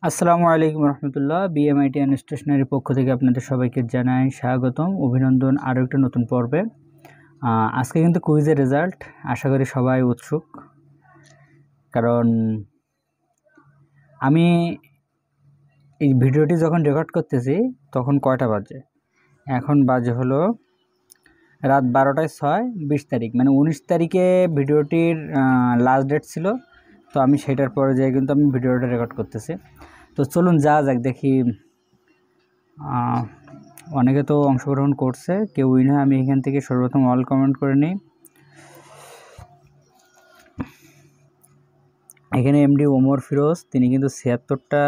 আসসালামু আলাইকুম রহমতুল্লাহ। BMIT and stationery পক্ষ থেকে আপনাদের সবাইকে জানাই স্বাগতম, অভিনন্দন আরও একটা নতুন পর্বে। আজকে কিন্তু কুইজের রেজাল্ট, আশা করি সবাই উৎসুক, কারণ আমি এই ভিডিওটি যখন রেকর্ড করতেছি তখন কয়টা বাজে? এখন বাজে হলো রাত 12:06, 20 তারিখ, মানে 19 তারিখে ভিডিওটির লাস্ট ডেট ছিল। তো আমি সেটার পরে যেয়ে কিন্তু আমি ভিডিওটা রেকর্ড করতেছি। তো চলুন যাক দেখি। অনেকে তো অংশগ্রহণ করছে, কেউই না। আমি এখান থেকে সর্বপ্রথম অল কমেন্ট করে নিই। এখানে এমডি ওমর ফিরোজ, তিনি কিন্তু 76টা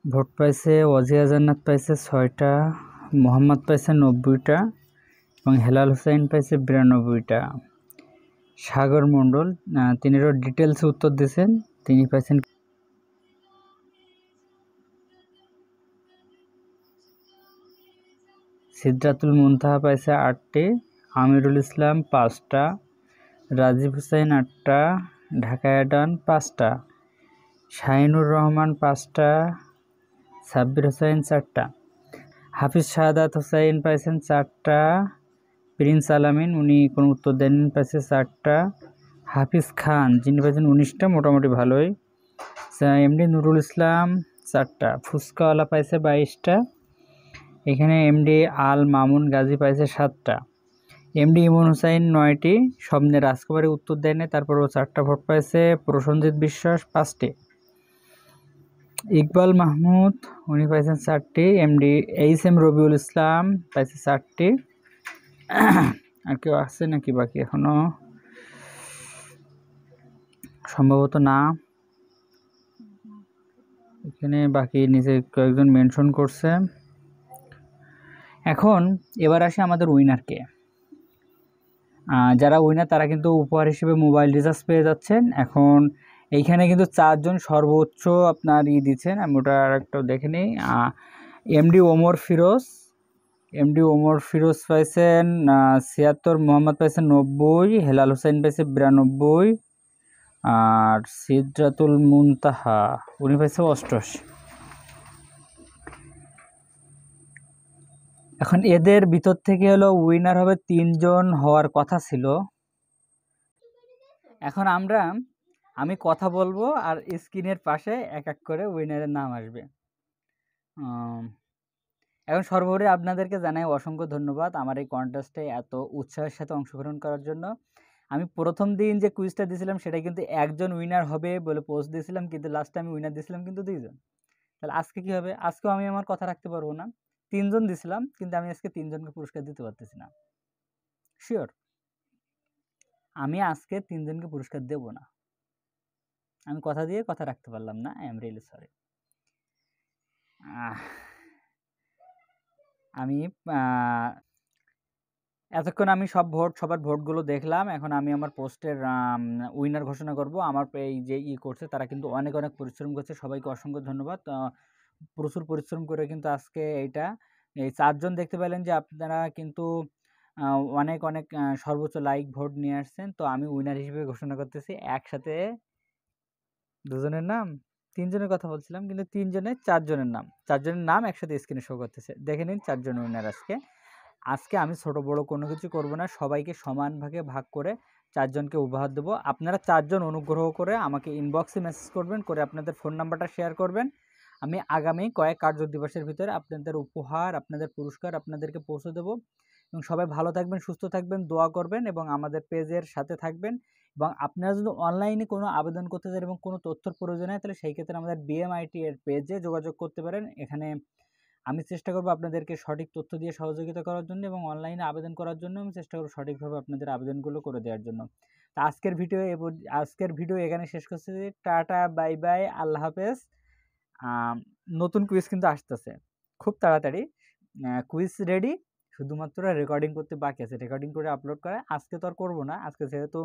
ভোট পাইছে। ওয়াজিয়া জান্নাত পাইছে 6টা, মোহাম্মদ পাইছে 90টা এবং হেলাল হোসেন পাইছে 92টা। সাগর মণ্ডল, তিনি ডিটেলসে উত্তর দিয়েছেন, তিনি পাইছেন সিদ্রাতুল মুনতাহা পাইছে 8টি, আমিরুল ইসলাম 5টা, রাজীব হোসেন 8টা, ঢাকা অ্যাডান 5টা, শাহিনুর রহমান 5টা, সাব্বির হোসেন 4টা, হাফিজ শাহাদাত হোসেন পাইছেন 4টা, প্রিন্স আলামিন উনি কোনো উত্তর দেননি, পাইছে 4টা, হাফিজ খান যিনি পাইছেন 19টা, মোটামুটি ভালোই। এমডি নুরুল ইসলাম 4টা, ফুচকাওয়ালা পাইছে 22টা। এখানে এমডি আল মামুন গাজী পাইছে 7টা, এমডি ইমন হুসাইন 9টি, স্বপ্নে রাজকুমারী উত্তর দেয়নি, তারপরও 4টা ভোট পাইছে। প্রসঞ্জিৎ বিশ্বাস 5টি, ইকবাল মাহমুদ উনি পাইছেন 4টি, MD H M Rabiul Islam পাইছে 4টি। আর কেউ আছে নাকি বাকি? এখনো সম্ভবত না। এখানে বাকি নিচে কয়েকজন মেনশন করছে। এখন এবার আসি আমাদের উইনারকে। যারা উইনার তারা কিন্তু উপহার হিসেবে মোবাইল রিচার্জ পেয়ে যাচ্ছেন। এখন এইখানে কিন্তু 4 জন সর্বোচ্চ আপনার দিচ্ছেন, আমি ওটা আরেকটা দেখে নিই। এমডি ওমর ফিরোজ পাইছেন 76, মোহাম্মদ পাইছেন 90, হেলাল হোসেন পাইছে 92, আর সিদ্রাতুল মুনতাহা উনি পাইছে 88। এখন এদের ভিতর থেকে হলো উইনার হবে 3 জন হওয়ার কথা ছিল। এখন আমি কথা বলবো আর স্ক্রিনের পাশে এক এক করে উইনারের নাম আসবে। এখন সর্বোপরি আপনাদেরকে জানাই অসংখ্য ধন্যবাদ আমার এই কন্টেস্টে এত উৎসাহের সাথে অংশগ্রহণ করার জন্য। আমি প্রথম দিন যে কুইজটা দিয়েছিলাম সেটা কিন্তু একজন উইনার হবে বলে পোস্ট দিয়েছিলাম, কিন্তু লাস্টে আমি উইনার দিয়েছিলাম কিন্তু 2 জন। তাহলে আজকে কি হবে? আজকেও আমি আমার কথা রাখতে পারবো না। 3 জন দিয়েছিলাম, কিন্তু আমি আজকে 3 জনকে পুরস্কার দিতে পারতেছি না। শিওর আমি আজকে 3 জনকে পুরস্কার দেব না। আমি কথা দিয়ে কথা রাখতে পারলাম না। I am really sorry. আমি এতক্ষণ আমি সবার ভোটগুলো দেখলাম। এখন আমি আমার পোস্টের উইনার ঘোষণা করব। আমার এই যে করছে তারা কিন্তু অনেক পরিশ্রম করছে। সবাইকে অসংখ্য ধন্যবাদ। প্রচুর পরিশ্রম করে কিন্তু আজকে এই 4 জন দেখতে পেলেন যে আপনারা কিন্তু অনেক সর্বোচ্চ লাইক ভোট নিয়ে আসছেন। তো আমি উইনার হিসেবে ঘোষণা করতেছি একসাথে 2 জনের নাম, 3 জনের কথা বলছিলাম কিন্তু 4 জনের নাম। 4 জনের নাম একসাথে স্ক্রিনে শো করতেছে। দেখে নিন 4 জন উইনার আজকে আমি ছোট বড় কোনো কিছু করব না, সবাইকে সমান ভাগে ভাগ করে 4 জনকে উপহার দেবো। আপনারা 4 জন অনুগ্রহ করে আমাকে ইনবক্সে মেসেজ করবেন, করে আপনাদের ফোন নাম্বারটা শেয়ার করবেন। আমি আগামী কয়েক কার্য দিবসের ভিতরে আপনাদের উপহার, আপনাদের পুরস্কার আপনাদেরকে পৌঁছে দেবো। এবং সবাই ভালো থাকবেন, সুস্থ থাকবেন, দোয়া করবেন এবং আমাদের পেজের সাথে থাকবেন। এবং আপনারা যদি অনলাইনে কোনো আবেদন করতে চান এবং কোনো তথ্যর প্রয়োজন হয়, তাহলে সেই ক্ষেত্রে আমাদের বিএমআইটি এর পেজে যোগাযোগ করতে পারেন। এখানে আমি চেষ্টা করব আপনাদেরকে সঠিক তথ্য দিয়ে সহযোগিতা করার জন্য, এবং অনলাইনে আবেদন করার জন্য আমি চেষ্টা করব সঠিকভাবে আপনাদের আবেদনগুলো করে দেওয়ার জন্য। তো আজকের ভিডিও এখানে শেষ করছি। টাটা, বাই বাই, আল্লাহ হাফেজ। নতুন কুইজ কিন্তু আসতেছে খুব তাড়াতাড়ি। কুইজ রেডি, শুধুমাত্র রেকর্ডিং করতে বাকি আছে। রেকর্ডিং করে আপলোড করা আজকে তো আর করবো না। আজকে যেহেতু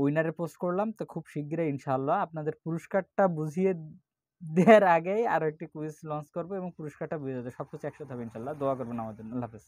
উইনারে পোস্ট করলাম, তো খুব শীঘ্রই ইনশাআল্লাহ আপনাদের পুরস্কারটা বুঝিয়ে দেওয়ার আগেই আরও একটি কুইজ লঞ্চ করবো এবং পুরস্কারটা বুঝিয়ে দেবো। সব কিছু একসাথে হবে ইনশাআল্লাহ। দোয়া করবেন আমাদের জন্য। আল্লাহ হাফেজ।